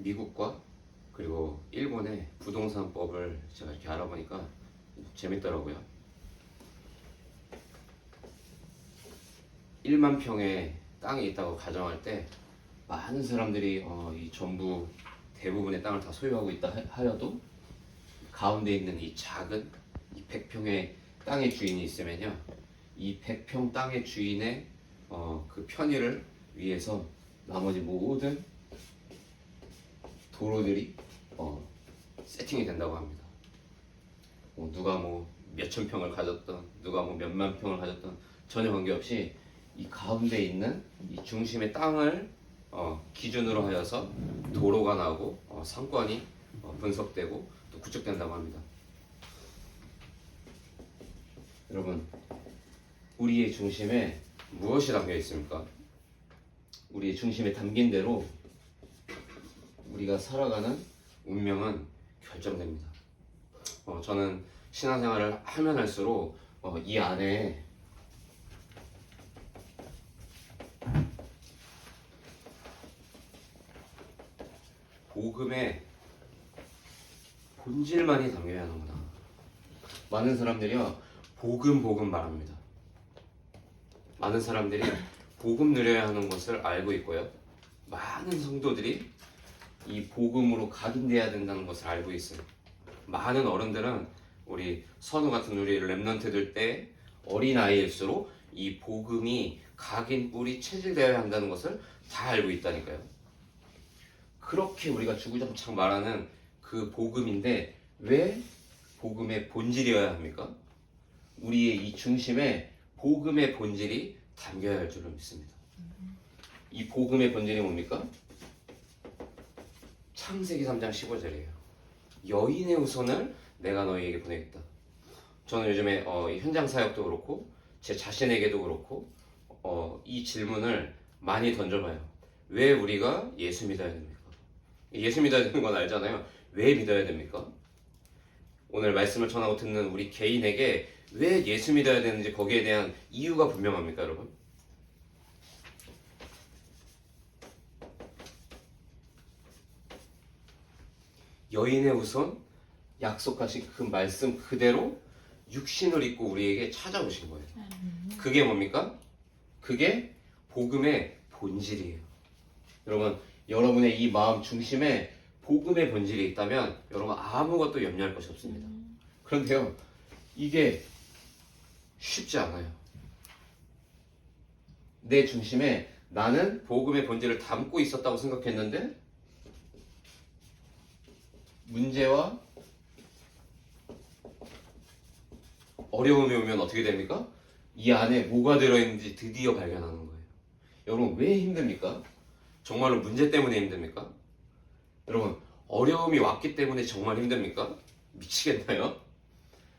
미국과 그리고 일본의 부동산법을 제가 이렇게 알아보니까 재밌더라고요. 1만 평의 땅이 있다고 가정할 때 많은 사람들이 이 전부 대부분의 땅을 다 소유하고 있다 하여도 가운데 있는 이 작은 이 100평의 땅의 주인이 있으면요, 이 100평 땅의 주인의 그 편의를 위해서 나머지 모든 도로들이 세팅이 된다고 합니다. 누가 뭐 몇천 평을 가졌던, 누가 뭐 몇만 평을 가졌던 전혀 관계없이 이 가운데 있는 이 중심의 땅을 기준으로 하여서 도로가 나오고 상권이 분석되고 또 구축된다고 합니다. 여러분, 우리의 중심에 무엇이 담겨 있습니까? 우리의 중심에 담긴 대로 우리가 살아가는 운명은 결정됩니다. 저는 신앙생활을 하면 할수록 이 안에 복음의 본질만이 담겨야 하는구나. 많은 사람들이요, 복음 말합니다. 많은 사람들이 복음 누려야 하는 것을 알고 있고요, 많은 성도들이 이 복음으로 각인돼야 된다는 것을 알고 있어요. 많은 어른들은 우리 선우 같은 우리 렘넌트들 때 어린아이일수록 이 복음이 각인 뿌리 체질되어야 한다는 것을 다 알고 있다니까요. 그렇게 우리가 주구장창 말하는 그 복음인데 왜 복음의 본질이어야 합니까? 우리의 이 중심에 복음의 본질이 담겨야 할 줄로 믿습니다. 이 복음의 본질이 뭡니까? 창세기 3장 15절이에요. 여인의 후손을 내가 너희에게 보내겠다. 저는 요즘에 현장 사역도 그렇고 제 자신에게도 그렇고 이 질문을 많이 던져봐요. 왜 우리가 예수 믿어야 됩니까? 예수 믿어야 되는 건 알잖아요. 왜 믿어야 됩니까? 오늘 말씀을 전하고 듣는 우리 개인에게 왜 예수 믿어야 되는지 거기에 대한 이유가 분명합니까, 여러분? 여인의 후손 약속하신 그 말씀 그대로 육신을 입고 우리에게 찾아오신 거예요. 그게 뭡니까? 그게 복음의 본질이에요. 여러분, 여러분의 이 마음 중심에 복음의 본질이 있다면 여러분 아무것도 염려할 것이 없습니다. 그런데요, 이게 쉽지 않아요. 내 중심에 나는 복음의 본질을 담고 있었다고 생각했는데 문제와 어려움이 오면 어떻게 됩니까? 이 안에 뭐가 들어있는지 드디어 발견하는 거예요. 여러분, 왜 힘듭니까? 정말로 문제 때문에 힘듭니까? 여러분, 어려움이 왔기 때문에 정말 힘듭니까? 미치겠나요?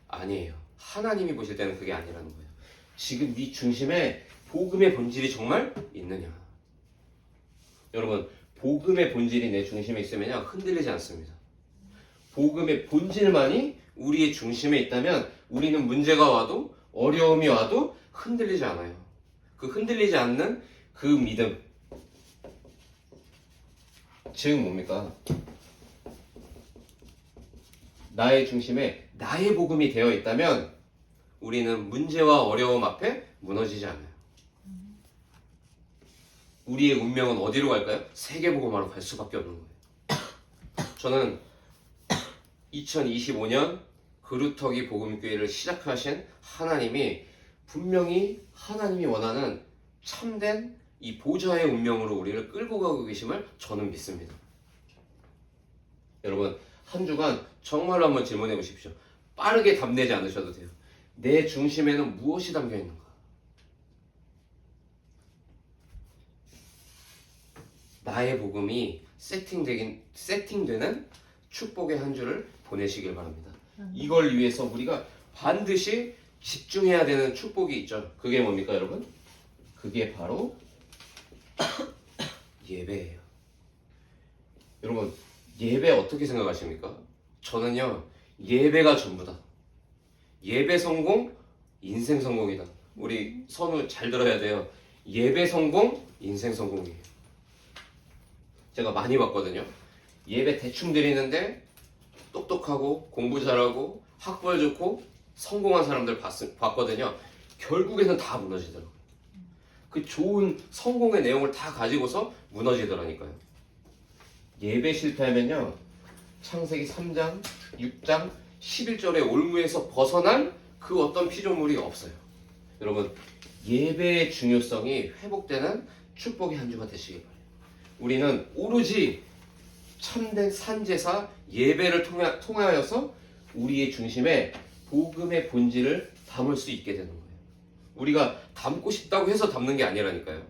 아니에요. 하나님이 보실 때는 그게 아니라는 거예요. 지금 네 중심에 복음의 본질이 정말 있느냐? 여러분, 복음의 본질이 내 중심에 있으면요, 흔들리지 않습니다. 복음의 본질만이 우리의 중심에 있다면 우리는 문제가 와도 어려움이 와도 흔들리지 않아요. 그 흔들리지 않는 그 믿음, 즉 뭡니까? 나의 중심에 나의 복음이 되어 있다면 우리는 문제와 어려움 앞에 무너지지 않아요. 우리의 운명은 어디로 갈까요? 세계복음화로 갈 수밖에 없는 거예요. 저는 2025년 그루터기 복음교회를 시작하신 하나님이 분명히 하나님이 원하는 참된 이 보좌의 운명으로 우리를 끌고 가고 계심을 저는 믿습니다. 여러분, 한 주간 정말로 한번 질문해 보십시오. 빠르게 답내지 않으셔도 돼요. 내 중심에는 무엇이 담겨 있는가? 나의 복음이 세팅되는 축복의 한 주를 보내시길 바랍니다. 이걸 위해서 우리가 반드시 집중해야 되는 축복이 있죠. 그게 뭡니까, 여러분? 그게 바로 예배예요. 여러분, 예배 어떻게 생각하십니까? 저는요, 예배가 전부다. 예배 성공, 인생 성공이다. 우리 선우 잘 들어야 돼요. 예배 성공, 인생 성공이에요. 제가 많이 봤거든요. 예배 대충 드리는데 똑똑하고 공부 잘하고 학벌 좋고 성공한 사람들 봤거든요. 결국에는 다 무너지더라고요. 그 좋은 성공의 내용을 다 가지고서 무너지더라니까요. 예배 실패하면요, 창세기 3장, 6장, 11절의 올무에서 벗어난 그 어떤 피조물이 없어요. 여러분, 예배의 중요성이 회복되는 축복의 한 주가 되시길 바라요. 우리는 오로지 참된 산제사 예배를 통하여서 우리의 중심에 복음의 본질을 담을 수 있게 되는 거예요. 우리가 담고 싶다고 해서 담는 게 아니라니까요.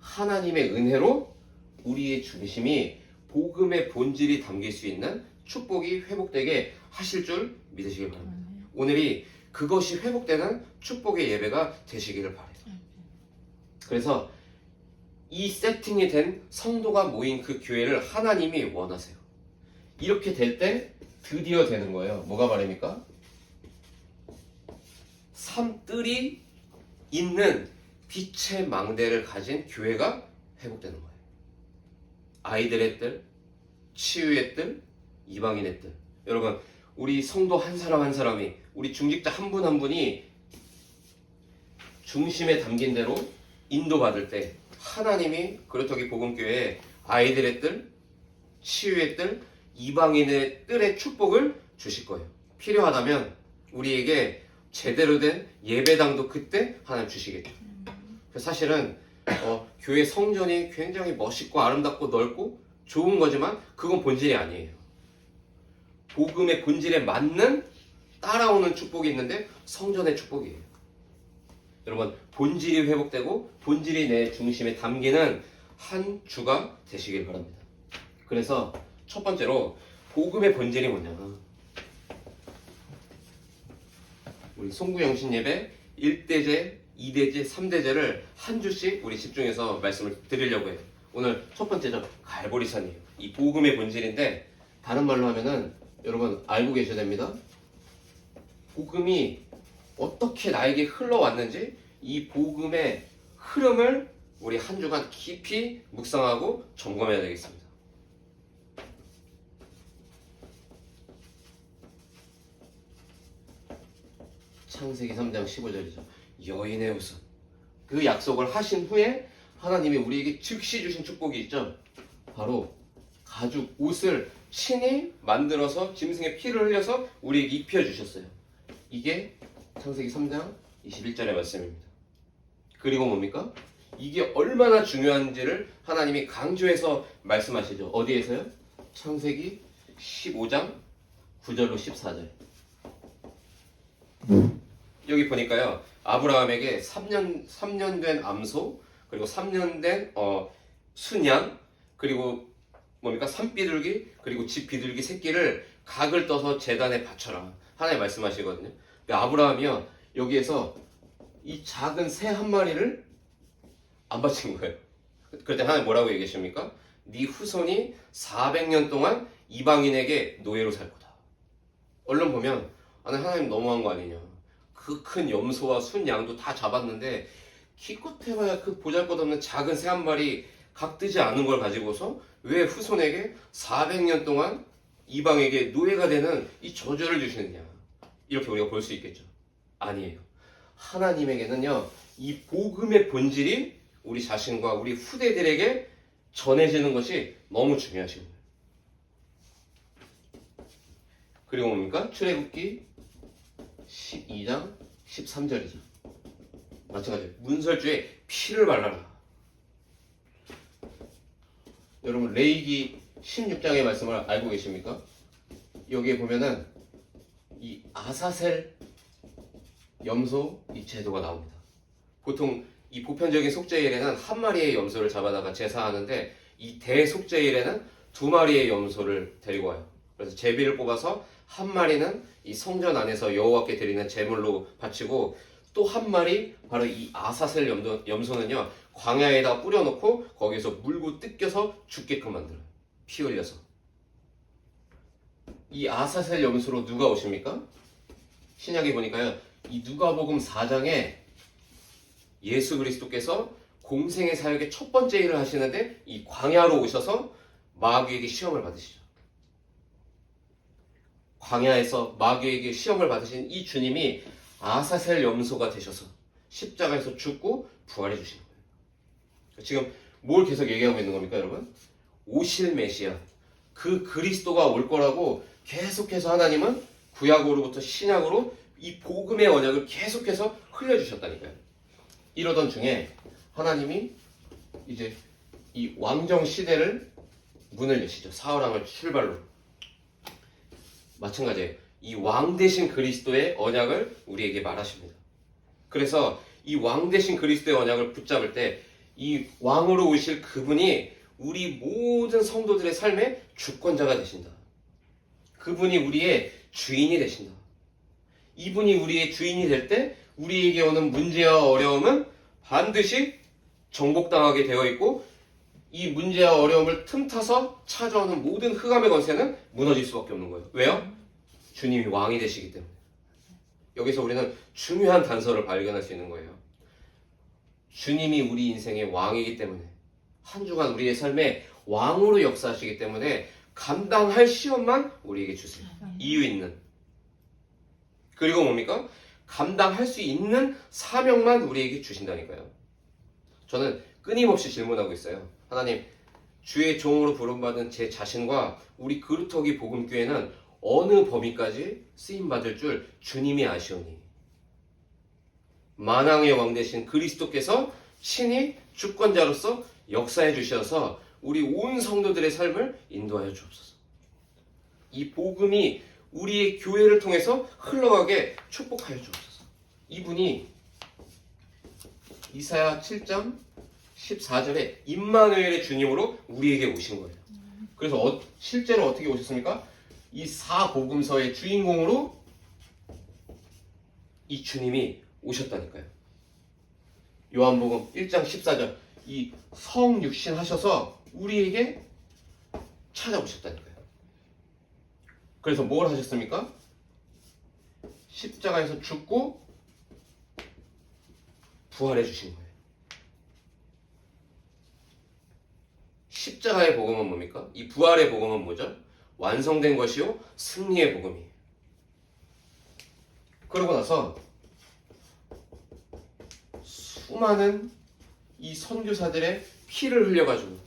하나님의 은혜로 우리의 중심이 복음의 본질이 담길 수 있는 축복이 회복되게 하실 줄 믿으시길 바랍니다. 오늘이 그것이 회복되는 축복의 예배가 되시기를 바랍니다. 그래서 이 세팅이 된 성도가 모인 그 교회를 하나님이 원하세요. 이렇게 될 때 드디어 되는 거예요. 뭐가 말입니까? 산뜰이 있는 빛의 망대를 가진 교회가 회복되는 거예요. 아이들의 뜰, 치유의 뜰, 이방인의 뜰. 여러분, 우리 성도 한 사람 한 사람이, 우리 중직자 한 분 한 분이 중심에 담긴 대로 인도받을 때 하나님이 그렇다기 복음교회에 아이들의 뜰, 치유의 뜰, 이방인의 뜰의 축복을 주실 거예요. 필요하다면 우리에게 제대로 된 예배당도 그때 하나님 주시겠죠. 사실은 교회 성전이 굉장히 멋있고 아름답고 넓고 좋은 거지만 그건 본질이 아니에요. 복음의 본질에 맞는 따라오는 축복이 있는데 성전의 축복이에요. 여러분, 본질이 회복되고 본질이 내 중심에 담기는 한 주가 되시길 바랍니다. 그래서 첫 번째로 복음의 본질이 뭐냐, 우리 송구영신 예배 1대제, 2대제, 3대제를 한 주씩 우리 집중해서 말씀을 드리려고 해요. 오늘 첫 번째죠, 갈보리산이에요. 이 복음의 본질인데 다른 말로 하면은 여러분 알고 계셔야 됩니다. 복음이 어떻게 나에게 흘러왔는지 이 복음의 흐름을 우리 한 주간 깊이 묵상하고 점검해야 되겠습니다. 창세기 3장 15절이죠. 여인의 옷은, 그 약속을 하신 후에 하나님이 우리에게 즉시 주신 축복이 있죠. 바로 가죽 옷을 친히 만들어서 짐승의 피를 흘려서 우리에게 입혀주셨어요. 이게 창세기 3장 21절의 말씀입니다. 그리고 뭡니까? 이게 얼마나 중요한지를 하나님이 강조해서 말씀하시죠. 어디에서요? 창세기 15장 9절로 14절. 여기 보니까요, 아브라함에게 3년 된 암소, 그리고 3년 된 순양, 그리고 뭡니까? 산비둘기, 그리고 집비둘기 새끼를 각을 떠서 제단에 바쳐라. 하나님 말씀하시거든요. 아브라함이요, 여기에서 이 작은 새 한 마리를 안 바친 거예요. 그럴 때 하나님 뭐라고 얘기하십니까? 네 후손이 400년 동안 이방인에게 노예로 살 거다. 얼른 보면 하나님 너무한 거 아니냐. 그 큰 염소와 순양도 다 잡았는데 기껏해봐야 그 보잘것없는 작은 새 한 마리 각뜨지 않은 걸 가지고서 왜 후손에게 400년 동안 이방에게 노예가 되는 이 저주를 주시느냐. 이렇게 우리가 볼 수 있겠죠. 아니에요. 하나님에게는요, 이 복음의 본질이 우리 자신과 우리 후대들에게 전해지는 것이 너무 중요하신 거예요. 그리고 뭡니까? 출애굽기 12장 13절이죠. 마찬가지예요. 문설주에 피를 발라라. 여러분, 레위기 16장의 말씀을 알고 계십니까? 여기에 보면은 이 아사셀 염소 이 제도가 나옵니다. 보통 이 보편적인 속죄일에는 한 마리의 염소를 잡아다가 제사하는데 이 대속죄일에는 2마리의 염소를 데리고 와요. 그래서 제비를 뽑아서 한 마리는 이 성전 안에서 여호와께 드리는 제물로 바치고 또 한 마리, 바로 이 아사셀 염소는요, 광야에다 뿌려놓고 거기서 물고 뜯겨서 죽게끔 만들어요. 피 흘려서. 이 아사셀 염소로 누가 오십니까? 신약에 보니까요, 이 누가복음 4장에 예수 그리스도께서 공생의 사역의 첫 번째 일을 하시는데 이 광야로 오셔서 마귀에게 시험을 받으시죠. 광야에서 마귀에게 시험을 받으신 이 주님이 아사셀 염소가 되셔서 십자가에서 죽고 부활해 주신 거예요. 지금 뭘 계속 얘기하고 있는 겁니까, 여러분? 오실 메시아, 그 그리스도가 올 거라고 계속해서 하나님은 구약으로부터 신약으로 이 복음의 언약을 계속해서 흘려주셨다니까요. 이러던 중에 하나님이 이제 이 왕정 시대를 문을 여시죠. 사울왕을 출발로. 마찬가지예요. 이 왕 대신 그리스도의 언약을 우리에게 말하십니다. 그래서 이 왕 대신 그리스도의 언약을 붙잡을 때 이 왕으로 오실 그분이 우리 모든 성도들의 삶의 주권자가 되신다. 그분이 우리의 주인이 되신다. 이분이 우리의 주인이 될 때 우리에게 오는 문제와 어려움은 반드시 정복당하게 되어 있고 이 문제와 어려움을 틈타서 찾아오는 모든 흑암의 권세는 무너질 수밖에 없는 거예요. 왜요? 주님이 왕이 되시기 때문에. 여기서 우리는 중요한 단서를 발견할 수 있는 거예요. 주님이 우리 인생의 왕이기 때문에 한 주간 우리의 삶에 왕으로 역사하시기 때문에 감당할 시험만 우리에게 주세요. 이유 있는. 그리고 뭡니까? 감당할 수 있는 사명만 우리에게 주신다니까요. 저는 끊임없이 질문하고 있어요. 하나님, 주의 종으로 부름받은 제 자신과 우리 그루터기 복음교회는 어느 범위까지 쓰임받을 줄 주님이 아시오니 만왕의 왕 되신 그리스도께서 친히 주권자로서 역사해 주셔서 우리 온 성도들의 삶을 인도하여 주옵소서. 이 복음이 우리의 교회를 통해서 흘러가게 축복하여 주옵소서. 이분이 이사야 7장 14절에 임마누엘의 주님으로 우리에게 오신 거예요. 그래서 실제로 어떻게 오셨습니까? 이 사복음서의 주인공으로 이 주님이 오셨다니까요. 요한복음 1장 14절 이 성육신 하셔서 우리에게 찾아오셨다니까요. 그래서 뭘 하셨습니까? 십자가에서 죽고 부활해 주신 거예요. 십자가의 복음은 뭡니까? 이 부활의 복음은 뭐죠? 완성된 것이요 승리의 복음이에요. 그러고 나서 수많은 이 선교사들의 피를 흘려가지고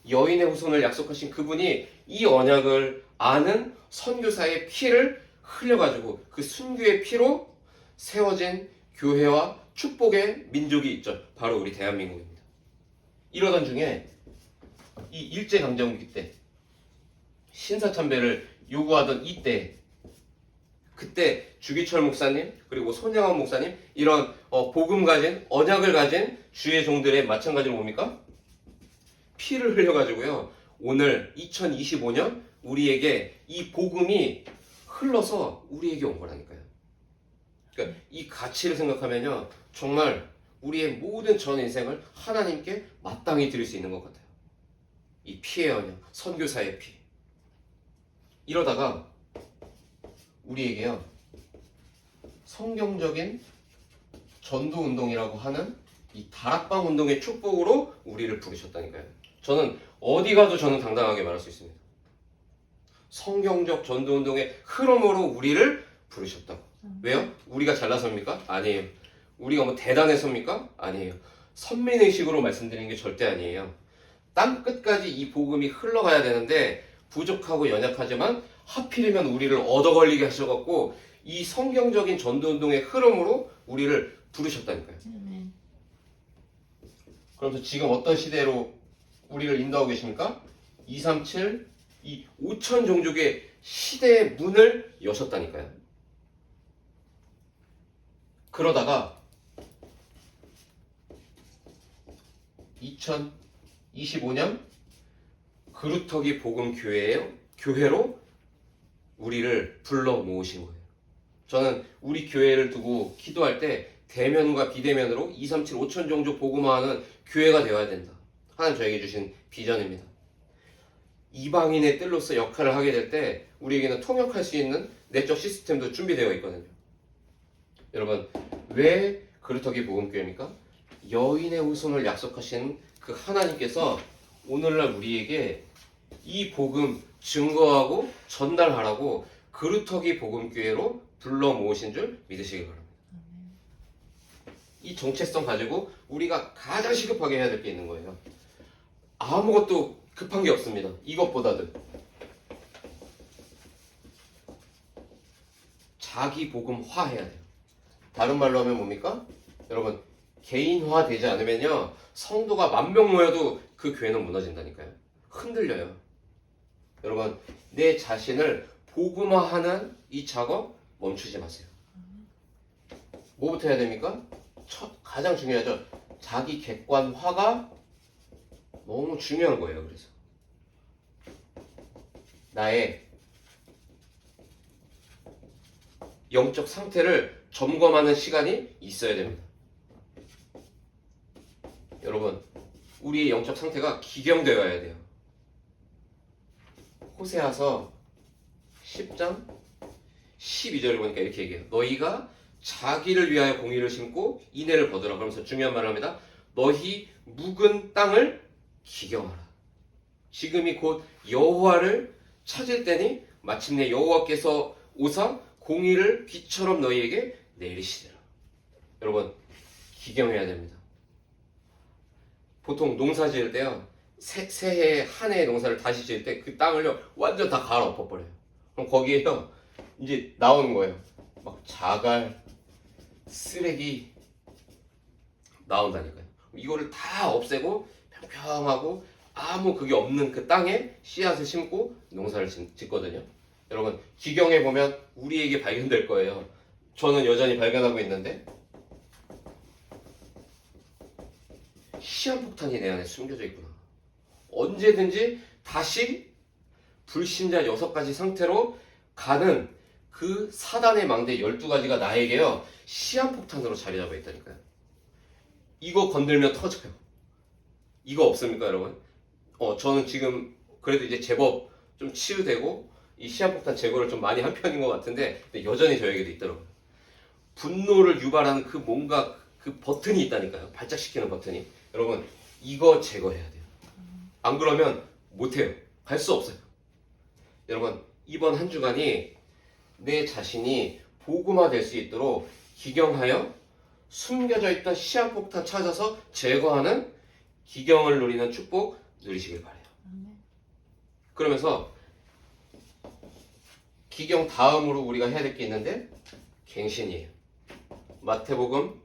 여인의 후손을 약속하신 그분이 이 언약을 아는 선교사의 피를 흘려가지고 그 순교의 피로 세워진 교회와 축복의 민족이 있죠. 바로 우리 대한민국입니다. 이러던 중에 이 일제강점기 때 신사참배를 요구하던 이때 그때 주기철 목사님 그리고 손양원 목사님 이런 복음 가진 언약을 가진 주의 종들의 마찬가지로 뭡니까? 피를 흘려가지고요. 오늘 2025년 우리에게 이 복음이 흘러서 우리에게 온 거라니까요. 그러니까 이 가치를 생각하면요. 정말 우리의 모든 전 인생을 하나님께 마땅히 드릴 수 있는 것 같아요. 이 피의 언약, 선교사의 피. 이러다가 우리에게요. 성경적인 전도운동이라고 하는 이 다락방 운동의 축복으로 우리를 부르셨다니까요. 저는 어디 가도 저는 당당하게 말할 수 있습니다. 성경적 전도운동의 흐름으로 우리를 부르셨다고. 왜요? 우리가 잘나서입니까? 아니에요. 우리가 뭐 대단해서입니까? 아니에요. 선민의식으로 말씀드리는 게 절대 아니에요. 땅 끝까지 이 복음이 흘러가야 되는데 부족하고 연약하지만 하필이면 우리를 얻어걸리게 하셔갖고 이 성경적인 전도운동의 흐름으로 우리를 부르셨다니까요. 그러면서 지금 어떤 시대로 우리를 인도하고 계십니까? 237, 이 5천 종족의 시대의 문을 여셨다니까요. 그러다가 2025년 그루터기 복음 교회로 우리를 불러 모으신 거예요. 저는 우리 교회를 두고 기도할 때 대면과 비대면으로 237, 5천 종족 복음화하는 교회가 되어야 된다. 하나님 저에게 주신 비전입니다. 이방인의 뜰로서 역할을 하게 될 때 우리에게는 통역할 수 있는 내적 시스템도 준비되어 있거든요. 여러분, 왜 그루터기 복음교회입니까? 여인의 후손을 약속하신 그 하나님께서 오늘날 우리에게 이 복음 증거하고 전달하라고 그루터기 복음교회로 불러 모으신 줄 믿으시기 바랍니다. 이 정체성 가지고 우리가 가장 시급하게 해야 될 게 있는 거예요. 아무것도 급한 게 없습니다. 이것보다도 자기 복음화 해야 돼요. 다른 말로 하면 뭡니까? 여러분, 개인화 되지 않으면요, 성도가 10,000명 모여도 그 교회는 무너진다니까요. 흔들려요. 여러분, 내 자신을 복음화하는 이 작업 멈추지 마세요. 뭐부터 해야 됩니까? 가장 중요하죠. 자기 객관화가 너무 중요한 거예요. 그래서 나의 영적 상태를 점검하는 시간이 있어야 됩니다. 여러분, 우리의 영적 상태가 기경되어야 돼요. 호세아서 10장 12절을 보니까 이렇게 얘기해요. 너희가 자기를 위하여 공의를 심고 인애를 거두라. 그러면서 중요한 말을 합니다. 너희 묵은 땅을 기경하라. 지금이 곧 여호와를 찾을 때니 마침내 여호와께서 오사 공의를 비처럼 너희에게 내리시리라. 여러분, 기경해야 됩니다. 보통 농사 지을 때요, 새해 한 해의 농사를 다시 지을 때 그 땅을요 완전 다 갈아엎어버려요. 그럼 거기에요 이제 나오는 거예요. 막 자갈, 쓰레기 나온다니까요. 이거를 다 없애고 평평하고 아무 그게 없는 그 땅에 씨앗을 심고 농사를 짓거든요. 여러분, 기경해 보면 우리에게 발견될 거예요. 저는 여전히 발견하고 있는데 시한폭탄이 내 안에 숨겨져 있구나. 언제든지 다시 불신자 6가지 상태로 가는 그 사단의 망대 12가지가 나에게요 시한폭탄으로 자리 잡아 있다니까요. 이거 건들면 터져요. 이거 없습니까, 여러분? 저는 지금 그래도 이제 제법 좀 치유되고 이 시한폭탄 제거를 좀 많이 한 편인 것 같은데 여전히 저에게도 있더라고요. 분노를 유발하는 그 뭔가 그 버튼이 있다니까요. 발작시키는 버튼이. 여러분, 이거 제거해야 돼요. 안 그러면 못해요. 갈 수 없어요. 여러분, 이번 한 주간이 내 자신이 복음화 될 수 있도록 기경하여 숨겨져 있던 시한폭탄 찾아서 제거하는 기경을 누리는 축복 누리시길 바라요. 그러면서 기경 다음으로 우리가 해야 될 게 있는데 갱신이에요. 마태복음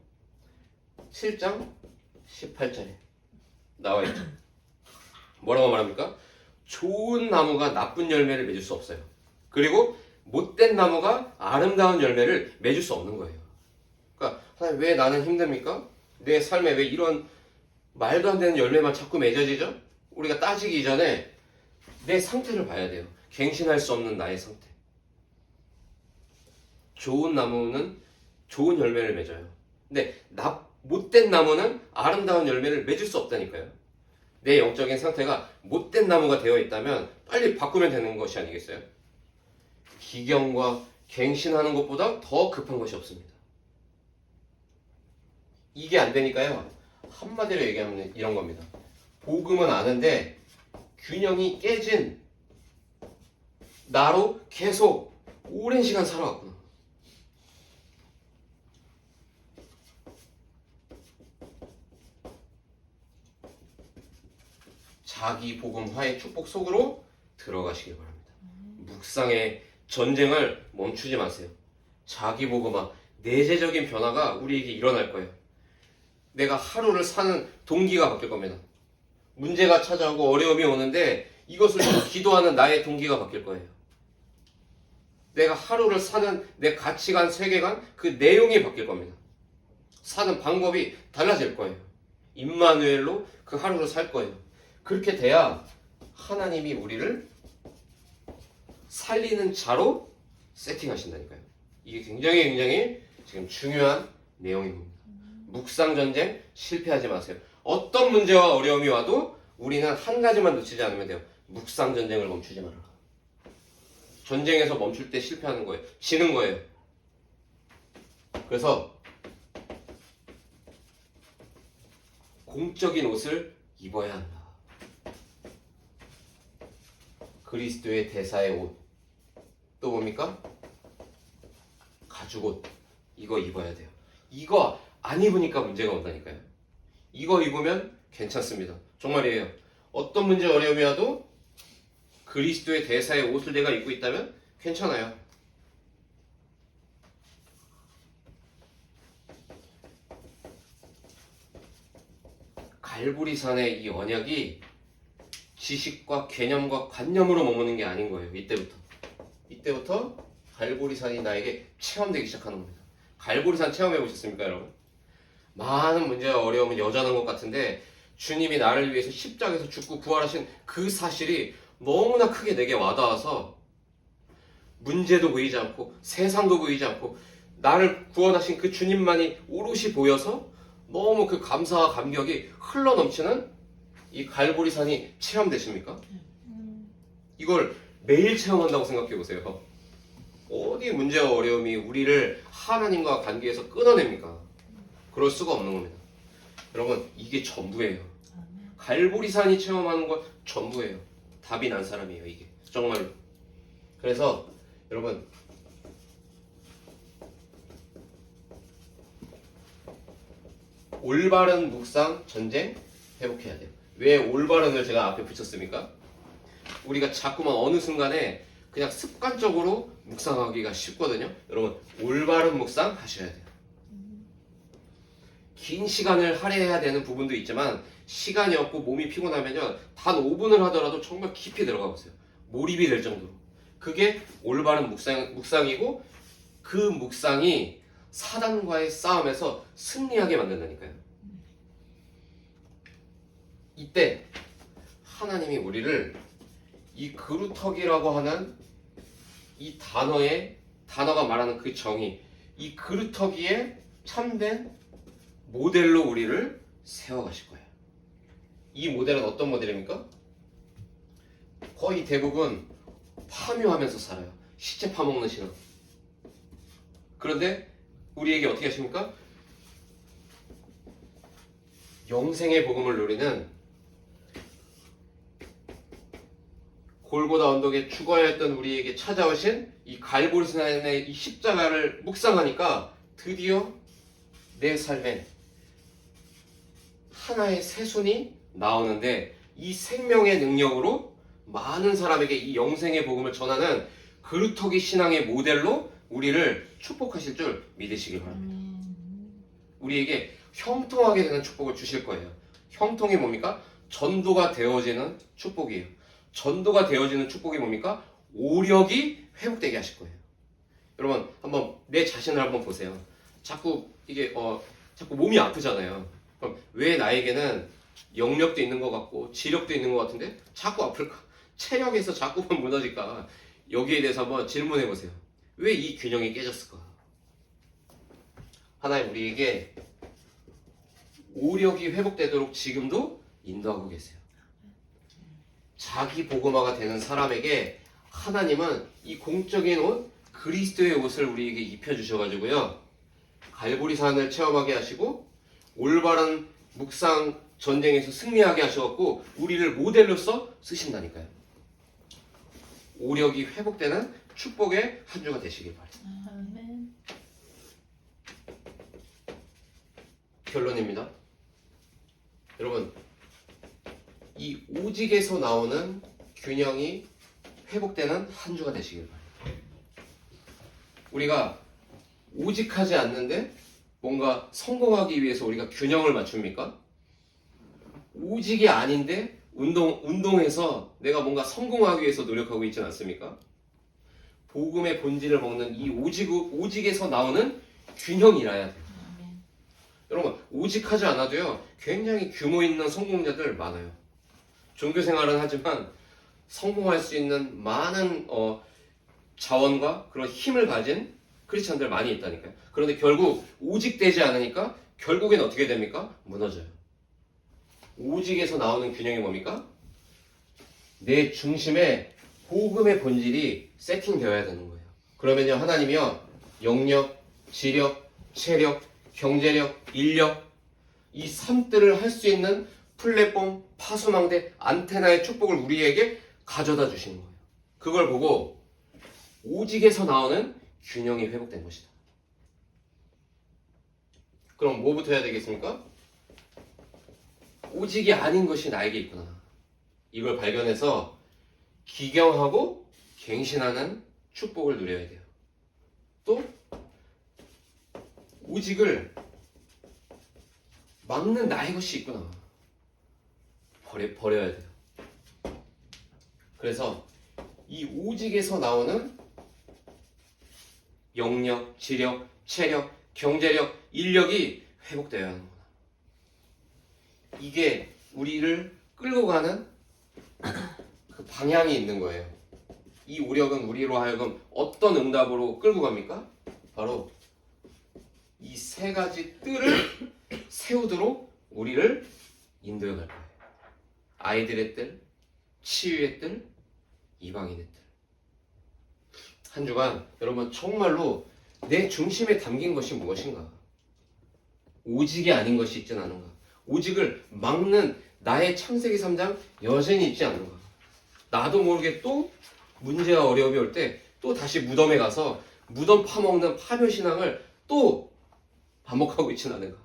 7장 18절에 나와 있죠. 뭐라고 말합니까? 좋은 나무가 나쁜 열매를 맺을 수 없어요. 그리고 못된 나무가 아름다운 열매를 맺을 수 없는 거예요. 그러니까 하나님, 왜 나는 힘듭니까? 내 삶에 왜 이런 말도 안 되는 열매만 자꾸 맺어지죠? 우리가 따지기 이전에 내 상태를 봐야 돼요. 갱신할 수 없는 나의 상태. 좋은 나무는 좋은 열매를 맺어요. 근데 못된 나무는 아름다운 열매를 맺을 수 없다니까요. 내 영적인 상태가 못된 나무가 되어 있다면 빨리 바꾸면 되는 것이 아니겠어요? 기경과 갱신하는 것보다 더 급한 것이 없습니다. 이게 안 되니까요, 한마디로 얘기하면 이런 겁니다. 복음은 아는데 균형이 깨진 나로 계속 오랜 시간 살아왔구나. 자기 복음화의 축복 속으로 들어가시길 바랍니다. 묵상의 전쟁을 멈추지 마세요. 자기 복음화, 내재적인 변화가 우리에게 일어날 거예요. 내가 하루를 사는 동기가 바뀔 겁니다. 문제가 찾아오고 어려움이 오는데 이것을 좀 기도하는 나의 동기가 바뀔 거예요. 내가 하루를 사는 내 가치관, 세계관, 그 내용이 바뀔 겁니다. 사는 방법이 달라질 거예요. 임마누엘로 그 하루를 살 거예요. 그렇게 돼야 하나님이 우리를 살리는 자로 세팅하신다니까요. 이게 굉장히 지금 중요한 내용입니다. 묵상 전쟁 실패하지 마세요. 어떤 문제와 어려움이 와도 우리는 한 가지만 놓치지 않으면 돼요. 묵상 전쟁을 멈추지 말아라. 전쟁에서 멈출 때 실패하는 거예요. 지는 거예요. 그래서 공적인 옷을 입어야 한다. 그리스도의 대사의 옷. 또 뭡니까? 가죽옷. 이거 입어야 돼요. 이거 안 입으니까 문제가 온다니까요. 이거 입으면 괜찮습니다. 정말이에요. 어떤 문제 어려움이 와도 그리스도의 대사의 옷을 내가 입고 있다면 괜찮아요. 갈보리산의 이 언약이 지식과 개념과 관념으로 머무는 게 아닌 거예요. 이때부터 갈보리산이 나에게 체험되기 시작하는 겁니다. 갈보리산 체험해 보셨습니까, 여러분? 많은 문제와 어려움은 여전한 것 같은데 주님이 나를 위해서 십자가에서 죽고 부활하신 그 사실이 너무나 크게 내게 와닿아서 문제도 보이지 않고 세상도 보이지 않고 나를 구원하신 그 주님만이 오롯이 보여서 너무 그 감사와 감격이 흘러넘치는 이 갈보리산이 체험되십니까? 이걸 매일 체험한다고 생각해 보세요. 어디 문제와 어려움이 우리를 하나님과 관계에서 끊어냅니까? 그럴 수가 없는 겁니다. 여러분, 이게 전부예요. 갈보리산이 체험하는 건 전부예요. 답이 난 사람이에요, 이게. 정말로. 그래서 여러분, 올바른 묵상, 전쟁 회복해야 돼요. 왜 올바른을 제가 앞에 붙였습니까? 우리가 자꾸만 어느 순간에 그냥 습관적으로 묵상하기가 쉽거든요. 여러분, 올바른 묵상 하셔야 돼요. 긴 시간을 할애해야 되는 부분도 있지만 시간이 없고 몸이 피곤하면요, 단 5분을 하더라도 정말 깊이 들어가 보세요. 몰입이 될 정도로. 그게 올바른 묵상이고 그 묵상이 사단과의 싸움에서 승리하게 만든다니까요. 이때 하나님이 우리를 이 그루터기라고 하는 이 단어가 말하는 그 정의, 이 그루터기에 참된 모델로 우리를 세워가실 거예요. 이 모델은 어떤 모델입니까? 거의 대부분 파묘하면서 살아요. 시체 파먹는 신앙. 그런데 우리에게 어떻게 하십니까? 영생의 복음을 누리는 골고다 언덕에 죽어야 했던 우리에게 찾아오신 이 갈보리산의 이 십자가를 묵상하니까 드디어 내 삶에 하나의 새순이 나오는데 이 생명의 능력으로 많은 사람에게 이 영생의 복음을 전하는 그루터기 신앙의 모델로 우리를 축복하실 줄 믿으시길 바랍니다. 우리에게 형통하게 되는 축복을 주실 거예요. 형통이 뭡니까? 전도가 되어지는 축복이에요. 전도가 되어지는 축복이 뭡니까? 오력이 회복되게 하실 거예요. 여러분, 한번 내 자신을 한번 보세요. 자꾸 몸이 아프잖아요. 그럼 왜 나에게는 영력도 있는 것 같고 지력도 있는 것 같은데 자꾸 아플까? 체력에서 자꾸만 무너질까? 여기에 대해서 한번 질문해 보세요. 왜 이 균형이 깨졌을까? 하나님 우리에게 오력이 회복되도록 지금도 인도하고 계세요. 자기 복음화가 되는 사람에게 하나님은 이 공적인 옷, 그리스도의 옷을 우리에게 입혀주셔가지고요, 갈보리산을 체험하게 하시고 올바른 묵상 전쟁에서 승리하게 하셔갖고 우리를 모델로서 쓰신다니까요. 오력이 회복되는 축복의 한 주가 되시길 바랍니다. 아멘. 결론입니다. 여러분, 이 오직에서 나오는 균형이 회복되는 한 주가 되시길 바랍니다. 우리가 오직하지 않는데 뭔가 성공하기 위해서 우리가 균형을 맞춥니까? 오직이 아닌데 운동해서 내가 뭔가 성공하기 위해서 노력하고 있지는 않습니까? 복음의 본질을 먹는 이 오직에서 나오는 균형이라야 돼요. 여러분, 오직하지 않아도요, 굉장히 규모 있는 성공자들 많아요. 종교 생활은 하지만 성공할 수 있는 많은 자원과 그런 힘을 가진 크리스찬들 많이 있다니까요. 그런데 결국 오직되지 않으니까 결국엔 어떻게 됩니까? 무너져요. 오직에서 나오는 균형이 뭡니까? 내 중심에 복음의 본질이 세팅되어야 되는 거예요. 그러면요, 하나님이요, 영력, 지력, 체력, 경제력, 인력, 이 삶들을 할 수 있는 플랫폼, 파수망대, 안테나의 축복을 우리에게 가져다 주시는 거예요. 그걸 보고 오직에서 나오는 균형이 회복된 것이다. 그럼 뭐부터 해야 되겠습니까? 오직이 아닌 것이 나에게 있구나. 이걸 발견해서 기경하고 갱신하는 축복을 누려야 돼요. 또 오직을 막는 나의 것이 있구나. 버려야 돼요. 그래서 이 오직에서 나오는 영력, 지력, 체력, 경제력, 인력이 회복되어야 하는구나. 이게 우리를 끌고 가는 그 방향이 있는 거예요. 이 오력은 우리로 하여금 어떤 응답으로 끌고 갑니까? 바로 이 세 가지 뜰을 세우도록 우리를 인도해 갈 거예요. 아이들의 뜰, 치유의 뜰, 이방인의 뜰. 한 주간 여러분 정말로 내 중심에 담긴 것이 무엇인가? 오직이 아닌 것이 있진 않은가? 오직을 막는 나의 창세기 3장 여전히 있지 않는가? 나도 모르게 또 문제와 어려움이 올 때 또 다시 무덤에 가서 무덤 파먹는 파멸신앙을 또 반복하고 있지는 않은가?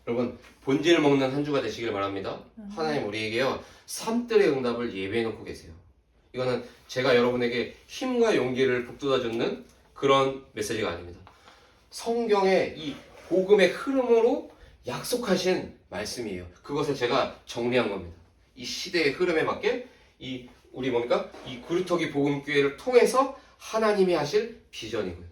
여러분 본질을 먹는 한 주가 되시길 바랍니다. 하나님 우리에게요 3뜰의 응답을 예배해 놓고 계세요. 이거는 제가 여러분에게 힘과 용기를 북돋아 주는 그런 메시지가 아닙니다. 성경의 이 복음의 흐름으로 약속하신 말씀이에요. 그것을 제가 정리한 겁니다. 이 시대의 흐름에 맞게 이 우리 뭡니까? 이 구루터기 복음교회를 통해서 하나님이 하실 비전이고요.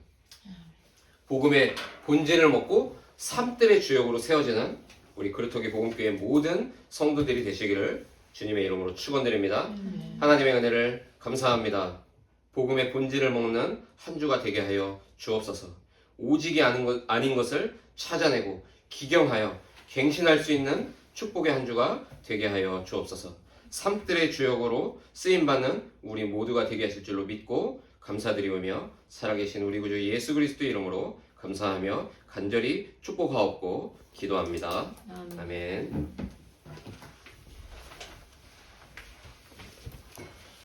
복음의 본질을 먹고 삶들의 주역으로 세워지는 우리 구루터기 복음교회 모든 성도들이 되시기를 주님의 이름으로 축원드립니다. 하나님의 은혜를 감사합니다. 복음의 본질을 먹는 한 주가 되게 하여 주옵소서. 오직이 아닌 것을 찾아내고 기경하여 갱신할 수 있는 축복의 한 주가 되게 하여 주옵소서. 삶들의 주역으로 쓰임받는 우리 모두가 되게 하실 줄로 믿고 감사드리오며 살아계신 우리 구주 예수 그리스도의 이름으로 감사하며 간절히 축복하옵고 기도합니다. 아멘.